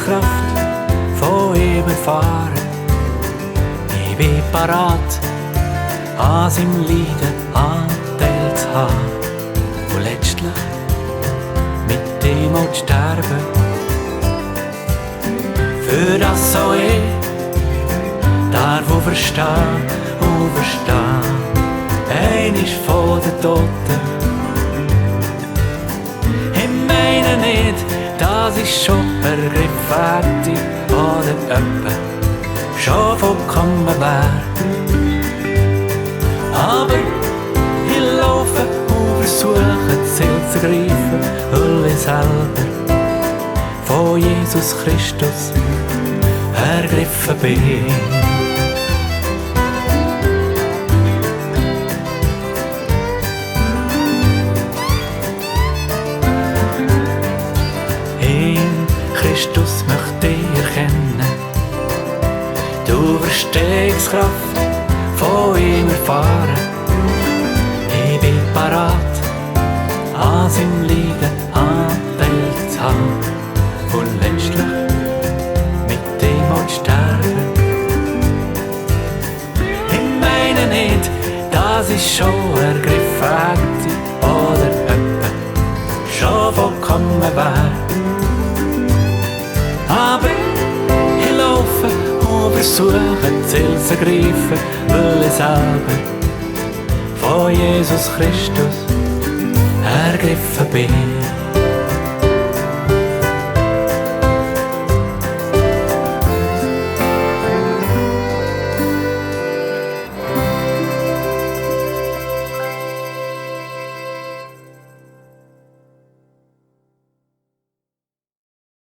Auferstehungskraft von ihm erfahren. Ich bin parat, an seinem Leiden Anteil zu haben und letztlich mit ihm auch zu sterben. Für das so ich darf auferstehen, einmal von den Toten. Ich meine nicht, dass ich schon ergriffen hätte oder öppe schon vollkommen wär. Aber ich laufe und versuche das Ziel zu greifen, weil ich selber von Jesus Christus ergriffen bin. In Christus möchte ich erkennen, die Auferstehungskraft von ihm erfahren. Ich bin parat, an seinem Leiden Anteil zu haben und letztlich mit ihm auch zu sterben. Ich meine nicht, dass ich schon ergriffen hätte oder öppe schon vollkommen wär. Aber ich laufe und versuche das Ziel zu greifen, weil ich selber von Jesus Christus ergriffen bin.